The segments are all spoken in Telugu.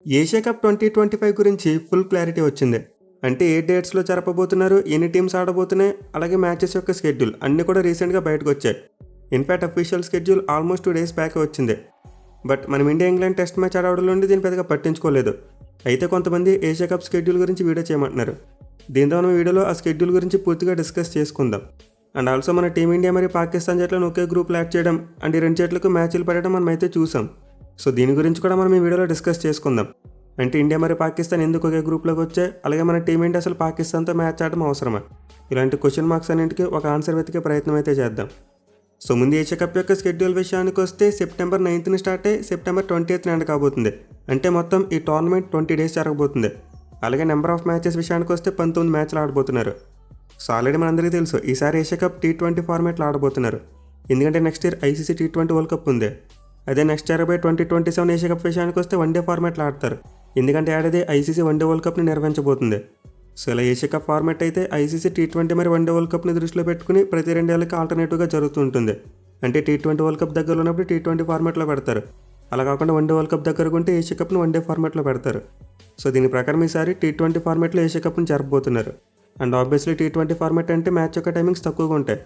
ఏషియా కప్ 2025 గురించి ఫుల్ క్లారిటీ వచ్చింది. అంటే ఏ డేట్స్లో జరపబోతున్నారు, ఎన్ని టీమ్స్ ఆడబోతున్నాయి, అలాగే మ్యాచెస్ యొక్క షెడ్యూల్ అన్నీ కూడా రీసెంట్గా బయటకు వచ్చాయి. In fact official schedule almost 2 days back వచ్చింది. బట్ మనం ఇండియా ఇంగ్లాండ్ టెస్ట్ మ్యాచ్ ఆడవడం నుండి దీన్ని పెద్దగా పట్టించుకోలేదు. అయితే కొంతమంది ఏషియా కప్ షెడ్యూల్ గురించి వీడియో చేయమంటున్నారు. దీంతో మనం వీడియోలో ఆ షెడ్యూల్ గురించి పూర్తిగా డిస్కస్ చేసుకుందాం. అండ్ ఆల్సో మన టీమిండియా మరియు పాకిస్తాన్ జట్లను ఒకే గ్రూప్లో యాడ్ చేయడం అండ్ ఈ రెండు జట్లకు మ్యాచ్లు పడడం మనం అయితే చూసాం. సో దీని గురించి కూడా మనం ఈ వీడియోలో డిస్కస్ చేసుకుందాం. అంటే ఇండియా మరియు పాకిస్తాన్ ఎందుకు ఒకే గ్రూప్లోకి వచ్చాయి, అలాగే మన టీమిండియా అసలు పాకిస్తాన్తో మ్యాచ్ ఆడడం అవసరమా, ఇలాంటి క్వశ్చన్ మార్క్స్ అన్నింటికి ఒక ఆన్సర్ వెతికే ప్రయత్నం అయితే చేద్దాం. సో ముందు ఏషియా కప్ యొక్క షెడ్యూల్ విషయానికి వస్తే సెప్టెంబర్ 9th స్టార్ట్ అయ్యి సెప్టెంబర్ 20th ఎండ్ కాబోతుంది. అంటే మొత్తం ఈ టోర్నమెంట్ 20 days జరగబోతుంది. అలాగే నెంబర్ ఆఫ్ మ్యాచెస్ విషయానికి వస్తే 19 మ్యాచ్లు ఆడబోతున్నారు. సో ఆల్రెడీ మనందరికీ తెలుసు ఈసారి ఏషియా కప్ T20 ఫార్మాట్లో ఆడబోతున్నారు. ఎందుకంటే next year ICC T20 world cup ఉంది. అదే నెక్స్ట్ ఇయర్ 2027 ఏషియా కప్ విషయానికి వస్తే వన్డే ఫార్మాట్లో ఆడతారు. ఎందుకంటే ఏడాది ఐసీసీ వన్డే వరల్డ్ కప్ని నిర్వహించబోతుంది. సో ఇలా ఏషియా కప్ ఫార్మాట్ అయితే ఐసీసీ T20 మరియు వన్డే వరల్డ్ కప్ని దృష్టిలో పెట్టుకుని ప్రతి 2 ఏళ్ళకి ఆల్టర్నేటివ్గా జరుగుతూ ఉంటుంది. అంటే T20 వరల్డ్ కప్ దగ్గరలో ఉన్నప్పుడు T20 ఫార్మాట్లో పెడతారు. అలా కాకుండా వన్డే వరల్డ్ కప్ దగ్గరకు ఉంటే ఏషియా కప్ని వన్డే ఫార్మాట్లో పెడతారు. సో దీని ప్రకారం ఈసారి T20 ఫార్మాట్లో ఏషియా కప్ని జరపబోతున్నారు. అండ్ ఆబ్వియస్లీ T20 ఫార్మాట్ అంటే మ్యాచ్ యొక్క టైమింగ్స్ తక్కువగా ఉంటాయి.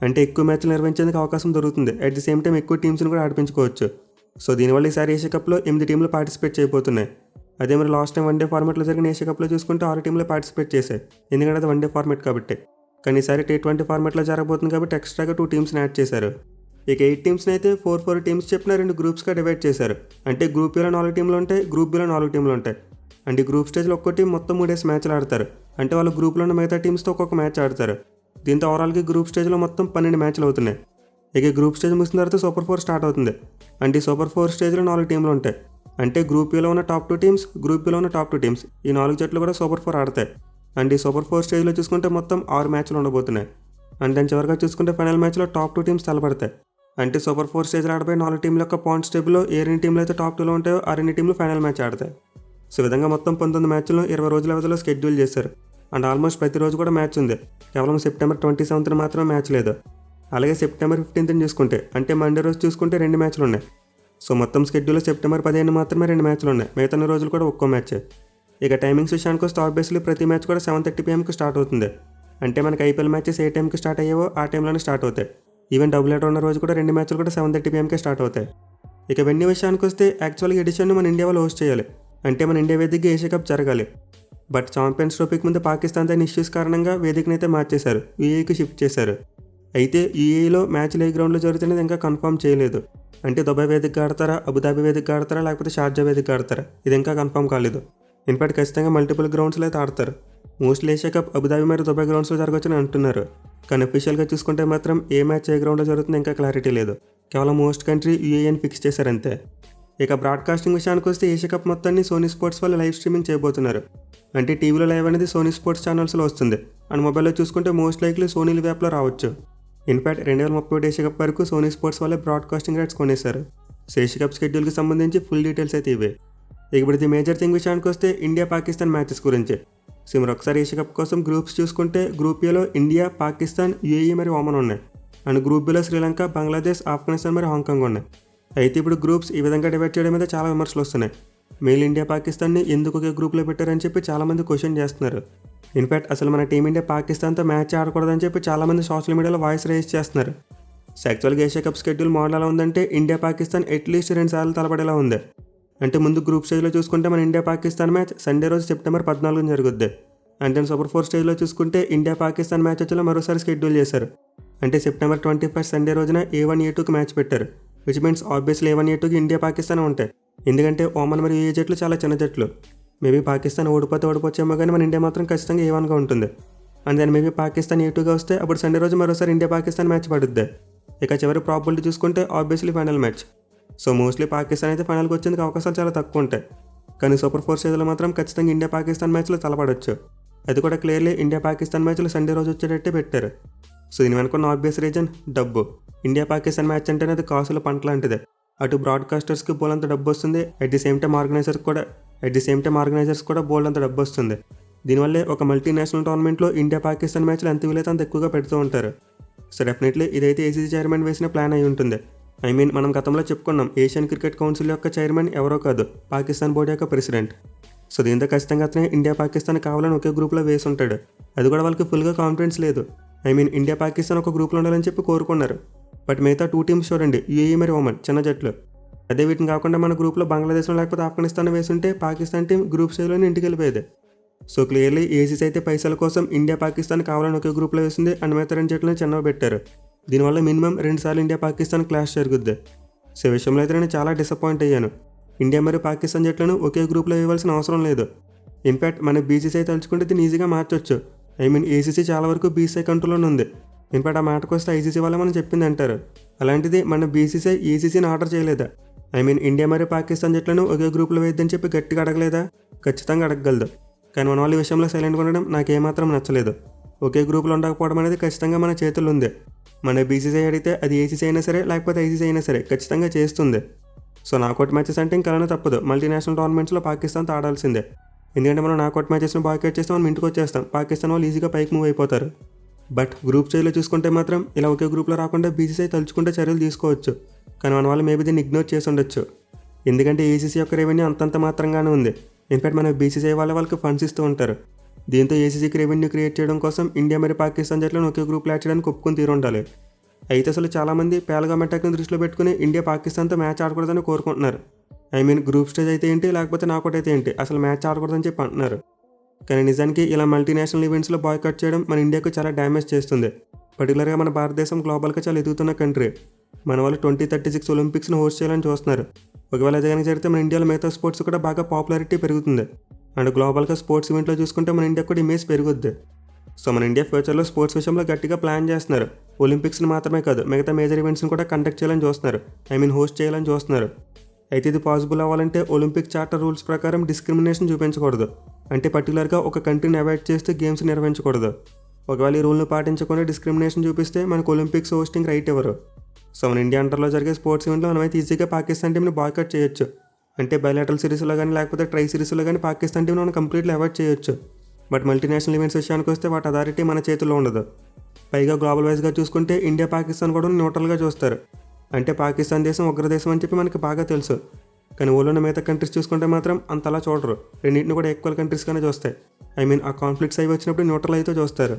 అంటే ఎక్కువ మ్యాచ్లు నిర్వహించేందుకు అవకాశం దొరుకుతుంది. అట్ ది సేమ్ టైం ఎక్కువ టీమ్స్ని కూడా ఆడిపించుకోవచ్చు. సో దీనివల్ల ఈసారి ఏషియా కప్లో 8 టీంలు పార్టిసిపేట్ చేయబోతున్నాయి. అదే మరి లాస్ట్ టైం వన్డే ఫార్మాట్లో జరిగిన ఏషియా కప్లో చూసుకుంటే 6 టీంలు పార్టిసిపేట్ చేశాయి. ఎందుకంటే అది వన్డే ఫార్మాట్ కాబట్టి. కానీ ఈసారి T20 ఫార్మాట్లో జరగబోతుంది కాబట్టి ఎక్స్ట్రాగా 2 టీమ్స్ని యాడ్ చేశారు. ఇక 8 టీమ్స్ని అయితే 4 టీమ్స్ చెప్పిన 2 గ్రూప్స్గా డివైడ్ చేశారు. అంటే గ్రూప్ ఏలో 4 టీంలు ఉంటాయి, గ్రూప్ బిలో 4 టీంలు ఉంటాయి. అంటే గ్రూప్ స్టేజ్లో ఒక్కో టీం మొత్తం 3 days మ్యాచ్లు ఆడతారు. అంటే వాళ్ళు గ్రూప్లో ఉన్న మిగతా టీమ్స్తో ఒక్కొక్క మ్యాచ్ ఆడతారు. దీంతో ఓవరాల్గా గ్రూప్ స్టేజ్లో మొత్తం 12 మ్యాచ్లు అవుతున్నాయి. ఇక గ్రూప్ స్టేజ్ ముగిసిన తర్వాత సూపర్ 4 స్టార్ట్ అవుతుంది. అంటే ఈ సూపర్ 4 స్టేజ్లో 4 టీంలు ఉంటాయి. అంటే గ్రూప్ ఏలో ఉన్న టాప్ 2 టీమ్స్, గ్రూప్ బిలో ఉన్న టాప్ 2 టీమ్స్, ఈ 4 జట్లు కూడా సూపర్ 4 ఆడతాయి. అండ్ ఈ సూపర్ 4 స్టేజ్లో చూసుకుంటే మొత్తం 6 మ్యాచ్లు ఉండబోతున్నాయి. అండ్ దాని చివరిగా చూసుకుంటే ఫైనల్ మ్యాచ్లో టాప్ 2 టీమ్స్ తలపడతాయి. అంటే సూపర్ 4 స్టేజ్లో ఆడబోయే 4 టీంల యొక్క పాయింట్స్ టేబుల్లో ఏ 2 టీంలు అయితే టాప్ 2లో ఉంటాయో ఆ 2 టీంలు ఫైనల్ మ్యాచ్ ఆడతాయి. సో ఈ విధంగా మొత్తం 19 మ్యాచ్లను 20 రోజుల వ్యవధిలో షెడ్యూల్ చేశారు. అండ్ ఆల్మోస్ట్ ప్రతిరోజు కూడా మ్యాచ్ ఉంది. కేవలం సెప్టెంబర్ 27th మాత్రమే మ్యాచ్ లేదు. అలాగే సెప్టెంబర్ 15th చూసుకుంటే అంటే మండే రోజు చూసుకుంటే 2 మ్యాచ్లు ఉన్నాయి. సో మొత్తం షెడ్యూల్లో సెప్టెంబర్ 15 మాత్రమే 2 మ్యాచ్లు ఉన్నాయి. మిగతా రోజులు కూడా ఒక్కో మ్యాచ్. ఇక టైమింగ్స్ విషయానికి వస్తే ఆబ్వియస్లీ ప్రతి మ్యాచ్ కూడా 7:30 PM స్టార్ట్ అవుతుంది. అంటే మనకి ఐపీఎల్ మ్యాచెస్ ఏ టైంకి స్టార్ట్ అయ్యావో ఆ టైంలోనే స్టార్ట్ అవుతాయి. ఈవెన్ డబుల్ హెడర్ ఉన్న రోజు కూడా 2 మ్యాచ్లు కూడా 7:30 PM స్టార్ట్ అవుతాయి. ఇక వెన్యూ విషయానికి వస్తే యాక్చువల్గా ఎడిషన్ను మన ఇండియా వాళ్ళు హోస్ట్ చేయాలి. అంటే మన ఇండియా వేదికగా ఏషియా కప్ జరగాలి. బట్ ఛాంపియన్స్ ట్రోఫీకి ముందు పాకిస్తాన్తో ఇష్యూస్ కారణంగా వేదికను అయితే మార్చేశారు, యూఏఈకి షిఫ్ట్ చేశారు. అయితే యూఏఈలో మ్యాచ్లు ఏ గ్రౌండ్లో జరుగుతున్నది ఇంకా కన్ఫర్మ్ చేయలేదు. అంటే దుబాయ్ వేదికగా ఆడతారా, అబుదాబి వేదికగా ఆడతారా, లేకపోతే షార్జా వేదికగా ఆడతారా, ఇది ఇంకా కన్ఫర్మ్ కాలేదు. ఇన్ఫాక్ట్ ఖచ్చితంగా మల్టిపుల్ గ్రౌండ్స్లో అయితే ఆడతారు. మోస్ట్లీ ఏషియా కప్ అబుదాబి మరియు దుబాయ్ గ్రౌండ్స్లో జరగవచ్చని అంటున్నారు. కానీ అఫీషియల్గా చూసుకుంటే మాత్రం ఏ మ్యాచ్ ఏ గ్రౌండ్లో జరుగుతుందో ఇంకా క్లారిటీ లేదు. కేవలం మోస్ట్ కంట్రీ యూఏఈని ఫిక్స్ చేశారంతే. ఇక బ్రాడ్కాస్టింగ్ విషయానికి వస్తే ఏషియా కప్ మొత్తాన్ని సోనీ స్పోర్ట్స్ వాళ్ళు లైవ్ స్ట్రీమింగ్ చేయబోతున్నారు. అంటే టీవీలో లైవ్ అనేది సోనీ స్పోర్ట్స్ ఛానల్స్లో వస్తుంది. అండ్ మొబైల్లో చూసుకుంటే మోస్ట్ లైక్లీ సోనీ లివ్ యాప్లో రావచ్చు. ఇన్ఫాక్ట్ 2031 ఏషియా కప్ వరకు సోనీ స్పోర్ట్స్ వాళ్ళే బ్రాడ్కాస్టింగ్ రైట్స్ కొనేశారు. సో ఏషియా కప్ షెడ్యూల్కి సంబంధించి ఫుల్ డీటెయిల్స్ అయితే ఇవే. ఇక ఇప్పుడు ది మేజర్ థింగ్ విషయానికి వస్తే ఇండియా పాకిస్తాన్ మ్యాచెస్ గురించి. సో మీరు ఒకసారి ఏషియా కప్ కోసం గ్రూప్స్ చూసుకుంటే గ్రూప్ ఏలో ఇండియా, పాకిస్తాన్, యూఏఈ మరియు ఒమన్ ఉన్నాయి. And group below Sri Lanka, Bangladesh, Afghanistan మరియు హాంకాంగ్ ఉన్నాయి. అయితే ఇప్పుడు గ్రూప్స్ ఈ విధంగా డివైడ్ చేయడం మీద చాలా విమర్శలు వస్తున్నాయి. మెయిల్ ఇండియా పాకిస్తాన్ని ఎందుకు ఒకే గ్రూప్లో పెట్టారని చెప్పి చాలామంది క్వశ్చన్ చేస్తున్నారు. ఇన్ఫాక్ట్ అసలు మన టీమిండియా పాకిస్తాన్తో మ్యాచ్ ఆడకూడదని చెప్పి చాలామంది సోషల్ మీడియాలో వాయిస్ రైజ్ చేస్తున్నారు. సో యాక్చువల్గా ఏషియా కప్ షెడ్యూల్ మోడల్ ఎలా ఉందంటే ఇండియా పాకిస్తాన్ అట్లీస్ట్ 2 సార్లు తలపడేలా ఉంది. అంటే ముందు గ్రూప్ స్టేజ్లో చూసుకుంటే మన ఇండియా పాకిస్తాన్ మ్యాచ్ సండే రోజు సెప్టెంబర్ 14 జరుగుద్ది. అండ్ దెన్ సూపర్ 4 స్టేజ్లో చూసుకుంటే ఇండియా పాకిస్తాన్ మ్యాచ్ వచ్చేలా మరోసారి షెడ్యూల్ చేశారు. అంటే సెప్టెంబర్ 21 సండే రోజున A1 A2కి మ్యాచ్ పెట్టారు. విచ్ మీన్స్ ఆబ్వియస్లీ A1 A2కి ఇండియా పాకిస్తాన్ ఉంటాయి. ఎందుకంటే ఒమన్ మరియు యూఏఈ జట్లు చాలా చిన్న జట్లు. మేబీ పాకిస్తాన్ ఓడిపోవచ్చేమో కానీ మన ఇండియా మాత్రం ఖచ్చితంగా A1గా ఉంటుంది. అండ్ దెన్ మేబీ పాకిస్తాన్ A2గా వస్తే అప్పుడు సండే రోజు మరోసారి ఇండియా పాకిస్తాన్ మ్యాచ్ పడుద్ది. ఇక చివరి ప్రాబిలిటీ చూసుకుంటే obviously final match. So mostly Pakistan అయితే ఫైనల్కి వచ్చేందుకు అవకాశాలు చాలా తక్కువ ఉంటాయి. కానీ సూపర్ 4 స్టేజ్లో మాత్రం ఖచ్చితంగా ఇండియా పాకిస్తాన్ మ్యాచ్లో తలపడవచ్చు. అది కూడా క్లియర్లీ ఇండియా పాకిస్తాన్ మ్యాచ్లు సండే రోజు వచ్చేటట్టే పెట్టారు. సో దీని వెనుకున్న ఆబ్వియస్ రీజన్ డబ్బు. ఇండియా పాకిస్తాన్ మ్యాచ్ అంటేనే అది కాసుల పంట లాంటిదే. అటు బ్రాడ్కాస్టర్స్కి బోలంత డబ్బు వస్తుంది, at the same time organisers కూడా బోల్డంత డబ్బు వస్తుంది. దీనివల్లే ఒక మల్టీనేషనల్ టోర్నమెంట్లో ఇండియా పాకిస్తాన్ మ్యాచ్లు ఎంత వీలైతే అంత ఎక్కువగా పెడుతూ ఉంటారు. సో డెఫినెట్లీ ఇదైతే ఏసీసీ చైర్మన్ వేసిన ప్లాన్ అయి ఉంటుంది. మనం గతంలో చెప్పుకున్నాం ఏషియన్ క్రికెట్ కౌన్సిల్ యొక్క చైర్మన్ ఎవరో కాదు, పాకిస్తాన్ బోర్డు యొక్క ప్రెసిడెంట్. సో దీంతో ఖచ్చితంగా అతనే ఇండియా పాకిస్తాన్ కావాలని ఒకే గ్రూప్లో వేసి ఉంటాడు. అది కూడా వాళ్ళకి ఫుల్గా కాన్ఫిడెన్స్ లేదు. ఇండియా పాకిస్తాన్ ఒక గ్రూప్లో ఉండాలని చెప్పి కోరుకున్నారు. బట్ మిగతా 2 టీమ్స్ చూడండి, యూఏఈ మరి ఒమన్ చిన్న జట్లు. అదే వీటిని కాకుండా మన గ్రూప్లో బంగ్లాదేశ్లో లేకపోతే ఆఫ్ఘనిస్తాన్ వేసుంటే పాకిస్తాన్ టీం గ్రూప్ స్టేజ్లోనే ఇంటికి వెళ్ళిపోయేది. సో క్లియర్లీ ఏసీసీ అయితే పైసల కోసం ఇండియా పాకిస్తాన్ కావాలని ఒకే గ్రూప్లో వేసింది అండ్ మిగతా 2 జట్లను చిన్నవి పెట్టారు. దీనివల్ల మినిమం 2 సార్లు ఇండియా పాకిస్తాన్ క్లాష్ జరుగుద్ది. సో ఈ విషయంలో అయితే నేను చాలా డిసప్పాయింట్ అయ్యాను. ఇండియా మరియు పాకిస్తాన్ జట్లను ఒకే గ్రూప్లో వేయవలసిన అవసరం లేదు. ఇన్ఫ్యాక్ట్ మన బీసీసీ తలుచుకుంటే దీన్ని ఈజీగా మార్చొచ్చు. ఏసీసీ చాలా వరకు బీసీసీ కంట్రోల్లోనే ఉంది. ఇన్ఫ్యాక్ట్ ఆ మాటకు వస్తే ఐసీసీ వల్ల మనం చెప్పింది అంటారు. అలాంటిది మన బీసీసీ ఏసీసీని ఆర్డర్ చేయలేదా? ఇండియా మరియు పాకిస్తాన్ జట్లను ఒకే గ్రూప్లో వేద్దని చెప్పి గట్టిగా అడగలేదా? ఖచ్చితంగా అడగగలదు. కానీ మన వాళ్ళ విషయంలో సైలెంట్గా ఉండడం నాకేమాత్రం నచ్చలేదు. ఒకే గ్రూప్లో ఉండకపోవడం అనేది ఖచ్చితంగా మన చేతుల్లో ఉంది. మన బీసీసీ అడిగితే అది ఏసీసీ అయినా సరే లేకపోతే ఐసీసీ అయినా సరే ఖచ్చితంగా చేస్తుంది. సో నాకౌట్ మ్యాచెస్ అంటే ఇంకలానే తప్పదు. మల్టీనేషనల్ టోర్నమెంట్స్లో పాకిస్తాన్తో ఆడాల్సిందే. ఎందుకంటే మనం నాకౌట్ మ్యాచెస్ని బాయ్కాట్ చేస్తే మనం ఇంటికి వచ్చేస్తాం. పాకిస్తాన్ వాళ్ళు ఈజీగా పైకి మూవ్ అయిపోతారు. బట్ గ్రూప్ స్టేజ్లో చూసుకుంటే మాత్రం ఇలా ఒకే గ్రూప్లో రాకుండా బీసీసీ తలుచుకుంటే చర్యలు తీసుకోవచ్చు. కానీ మన వాళ్ళు మేబీ దీన్ని ఇగ్నోర్ చేసి ఉండొచ్చు. ఎందుకంటే ఏసీసీ యొక్క రెవెన్యూ అంతంత మాత్రంగానే ఉంది. ఇన్ఫాక్ట్ మన బీసీసీ వాళ్ళకి ఫండ్స్ ఇస్తూ ఉంటారు. దీంతో ఏసీసీకి రెవెన్యూ క్రియేట్ చేయడం కోసం ఇండియా మరియు పాకిస్తాన్ జట్లను ఒకే గ్రూప్లో యాడ్ చేయడానికి ఒప్పుకొని తీరుండాలి. అయితే అసలు చాలామంది పేల్గామ్ అటాక్ని దృష్టిలో పెట్టుకుని ఇండియా పాకిస్తాన్తో మ్యాచ్ ఆడకూడదని కోరుకుంటున్నారు. గ్రూప్ స్టేజ్ అయితే ఏంటి లేకపోతే నాకౌట్ అయితే ఏంటి, అసలు మ్యాచ్ ఆడకూడదని చెప్పి అంటున్నారు. కానీ నిజానికి ఇలా మల్టీనేషనల్ ఈవెంట్స్లో బాయ్కాట్ చేయడం మన ఇండియాకు చాలా డ్యామేజ్ చేస్తుంది. పర్టికులర్గా మన భారతదేశం గ్లోబల్గా చాలా ఎదుగుతున్న కంట్రీ. మన వాళ్ళు 2036 ఒలింపిక్స్ని హోస్ట్ చేయాలని చూస్తున్నారు. ఒకవేళ అది కానీ జరిగితే మన ఇండియాలో మిగతా స్పోర్ట్స్ కూడా బాగా పాపులారిటీ పెరుగుతుంది. అండ్ గ్లోబల్గా స్పోర్ట్స్ ఈవెంట్లో చూసుకుంటే మన ఇండియా కూడా ఇమేజ్ పెరుగుద్ది. సో మన ఇండియా ఫ్యూచర్లో స్పోర్ట్స్ విషయంలో గట్టిగా ప్లాన్ చేస్తున్నారు. ఒలింపిక్స్ని మాత్రమే కాదు మిగతా మేజర్ ఈవెంట్స్ని కూడా కండక్ట్ చేయాలని చూస్తున్నారు. హోస్ట్ చేయాలని చూస్తున్నారు. అయితే ఇది పాసిబుల్ అవ్వాలంటే ఒలింపిక్ చార్టర్ రూల్స్ ప్రకారం డిస్క్రిమినేషన్ చూపించకూడదు. అంటే పర్టికులర్గా ఒక కంట్రీని అవాయిడ్ చేస్తూ గేమ్స్ నిర్వహించకూడదు. ఒకవేళ ఈ రూల్ను పాటించకుండా డిస్క్రిమినేషన్ చూపిస్తే మనకు ఒలింపిక్స్ హోస్టింగ్ రైట్ ఇవ్వరు. సో మన ఇండియా అండర్లో జరిగే స్పోర్ట్స్ ఈవెంట్లో మనమైతే ఈజీగా పాకిస్తాన్ టీంని బాయ్కాట్ చేయొచ్చు. అంటే బైలాటరల్ సిరీస్లో కానీ లేకపోతే ట్రై సిరీస్లో కానీ పాకిస్తాన్ టీంని మనం కంప్లీట్లీ అవాయిడ్ చేయొచ్చు. బట్ మల్టీనేషనల్ ఈవెంట్స్ విషయానికి వస్తే వాటి అథారిటీ మన చేతుల్లో ఉండదు. పైగా గ్లోబల్ వైజ్గా చూసుకుంటే ఇండియా పాకిస్తాన్ కూడా న్యూట్రల్గా చూస్తారు. అంటే పాకిస్తాన్ దేశం ఉగ్రదేశం అని చెప్పి మనకి బాగా తెలుసు. కానీ ఊళ్ళో మిగతా కంట్రీస్ చూసుకుంటే మాత్రం అంతలా చూడరు. రెండింటిని కూడా ఈక్వల్ కంట్రీస్గానే చూస్తాయి. ఆ కాన్ఫ్లిక్ట్స్ అవి వచ్చినప్పుడు న్యూట్రల్ అయితే చూస్తారు.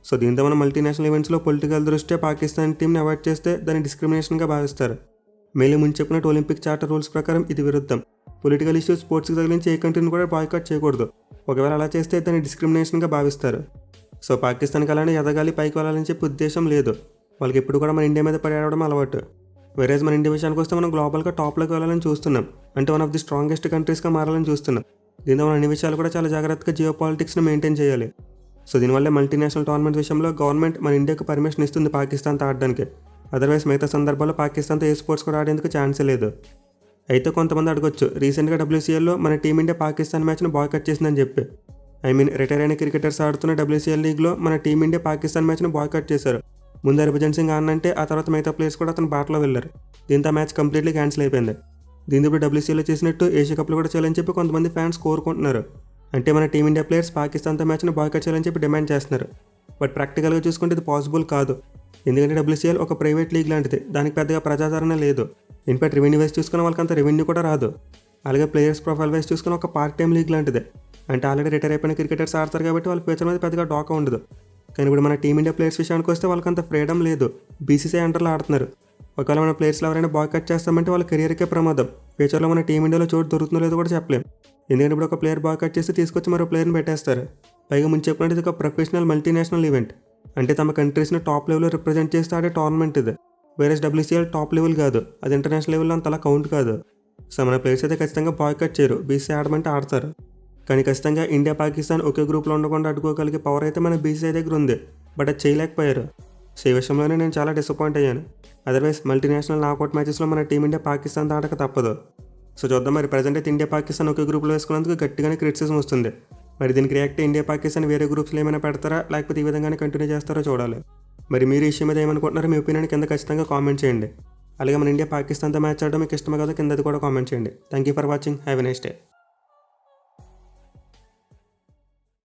సో దీంతో మనం మల్టీనేషనల్ ఈవెంట్స్లో పొలిటికల్ దృష్ట్యా పాకిస్తాన్ టీంని అవాయిడ్ చేస్తే దాన్ని డిస్క్రిమినేషన్గా భావిస్తారు. మేలే ముందు చెప్పినట్టు ఒలింపిక్ చార్టర్ రూల్స్ ప్రకారం ఇది విరుద్ధం. పొలిటికల్ ఇష్యూస్ స్పోర్ట్స్కి తగిలించి ఏ కంట్రీని కూడా బాయ్కాట్ చేయకూడదు. ఒకవేళ అలా చేస్తే దాన్ని డిస్క్రిమినేషన్గా భావిస్తారు. సో పాకిస్తాన్కి అలానే ఎదగాలి పైకి వెళ్ళాలని చెప్పి ఉద్దేశం లేదు. వాళ్ళకి ఎప్పుడు కూడా మన ఇండియా మీద పడేయడం అలవాటు. వేరేజ్ మన ఇండియా విషయానికి వస్తే మనం గ్లోబల్గా టాప్లోకి వెళ్ళాలని చూస్తున్నాం. అంటే వన్ ఆఫ్ ది స్ట్రాంగెస్ట్ కంట్రీస్గా మారాలని చూస్తున్నాం. దీంతో మన అన్ని విషయాలు కూడా చాలా జాగ్రత్తగా జియో పాలిటిక్స్ని మెయింటైన్ చేయాలి. సో దీనివల్ల మల్టీనేషనల్ టోర్నమెంట్ విషయంలో గవర్నమెంట్ మన ఇండియాకు పర్మిషన్ ఇస్తుంది పాకిస్తాన్తో ఆడడానికి. అదర్వైజ్ మిగతా సందర్భాల్లో పాకిస్తాన్తో ఏ స్పోర్ట్స్ కూడా ఆడేందుకు ఛాన్సే లేదు. అయితే కొంతమంది అడగొచ్చు, రీసెంట్గా WCLలో మన టీమిండియా పాకిస్తాన్ మ్యాచ్ను బాయ్కాట్ చేసిందని చెప్పి. రిటైర్ అయిన క్రికెటర్స్ ఆడుతున్న WCL లీగ్లో మన టీమిండియా పాకిస్తాన్ మ్యాచ్ను బాయ్కాట్ చేశారు. ముందు హర్భజన్ సింగ్ ఆడినంటే ఆ తర్వాత మిగతా ప్లేయర్స్ కూడా అతను బాటలో వెళ్ళారు. దీంతో ఆ మ్యాచ్ కంప్లీట్లీ క్యాన్సిల్ అయిపోయింది. దీంతో ఇప్పుడు WCLలో చేసినట్టు ఏషియా కప్లో కూడా చేయాలని చెప్పి కొంతమంది ఫ్యాన్స్ కోరుకుంటున్నారు. అంటే మన టీమిండియా ప్లేయర్స్ పాకిస్తాన్తో మ్యాచ్ను బాయ్కాట్ చేయాలని చెప్పి డిమాండ్ చేస్తున్నారు. బట్ ప్రాక్టికల్గా చూసుకుంటే ఇది పాసిబుల్ కాదు. ఎందుకంటే WCL ఒక ప్రైవేట్ లీగ్ లాంటిది. దానికి పెద్దగా ప్రజాదరణ లేదు. ఇన్ఫాక్ట్ రెవెన్యూ వైజ్ చూసుకున్న వాళ్ళకి అంత రెవెన్యూ కూడా రాదు. అలాగే ప్లేయర్స్ ప్రొఫైల్ వైజ్ చూసుకున్న ఒక పార్ట్ టైం లీగ్ లాంటిదే. అంటే ఆల్రెడీ రిటైర్ అయిపోయిన క్రికెటర్స్ ఆడతారు కాబట్టి వాళ్ళ ఫ్యూచర్ మీద పెద్దగా డాకా ఉండదు. కానీ ఇప్పుడు మన టీమిండియా ప్లేయర్స్ విషయానికి వస్తే వాళ్ళకి అంత ఫ్రీడమ్ లేదు. బీసీసీ అండర్లో ఆడుతున్నారు. ఒకవేళ మన ప్లేయర్స్లో ఎవరైనా బాయ్కాట్ చేస్తామంటే వాళ్ళ కెరియర్కే ప్రమాదం. ఫ్యూచర్లో మన టీమిండియాలో చోటు దొరుకుతుందో లేదో కూడా చెప్పలేం. ఎందుకంటే ఇప్పుడు ఒక ప్లేయర్ బాయ్కాట్ చేసి తీసుకొచ్చి మరో ప్లేయర్ని పెట్టేస్తారు. పైగా ముందు చెప్పినట్టు ఇది ఒక ప్రొఫెషనల్ మల్టీనేషనల్ ఈవెంట్. అంటే తమ కంట్రీస్ని టాప్ లెవెల్లో రిప్రజెంట్ చేస్తే ఆడే టోర్నమెంట్ ఇది. వేరే WCL టాప్ లెవెల్ కాదు, అది ఇంటర్నేషనల్ లెవెల్లో అంతలా కౌంట్ కాదు. సో మన ప్లేయర్స్ అయితే ఖచ్చితంగా బాయ్కాట్ చేయరు. బీసీసీ ఆడమంటే ఆడతారు. కానీ ఖచ్చితంగా ఇండియా పాకిస్తాన్ ఒకే గ్రూప్లో ఉండకుండా అడ్డుకోగలిగే పవర్ అయితే మన బీసీసీ దగ్గర ఉంది. బట్ అది చేయలేకపోయారు. సో ఈ విషయంలోనే నేను చాలా డిసప్పాయింట్ అయ్యాను. అదర్వైజ్ మల్టీనేషనల్ నాకౌట్ మ్యాచెస్లో మన టీమిండియా పాకిస్తాన్ ఆడక తప్పదు. సో చూద్దాం మరి. ప్రజెంట్ అయితే ఇండియా పాకిస్తాన్ ఒకే గ్రూప్లో వేసుకున్నందుకు గట్టిగానే క్రిటిసిజం వస్తుంది. మరి దీనికి రియాక్ట్ ఇండియా పాకిస్తాన్ వేరే గ్రూప్స్లో ఏమైనా పెడతారా లేకపోతే ఈ విధంగానే కంటిన్యూ చేస్తారో చూడాలి. మరి మీరు ఈ విషయం మీద ఏమనుకుంటున్నారో మీ ఒపీనియన్ కింద ఖచ్చితంగా కామెంట్ చేయండి. అలాగే మన ఇండియా పాకిస్తాన్తో మ్యాచ్ ఆడడం మీకు ఇష్టమో కదా కింద అది కూడా కామెంట్ చేయండి. Thank you for watching. Have a nice day.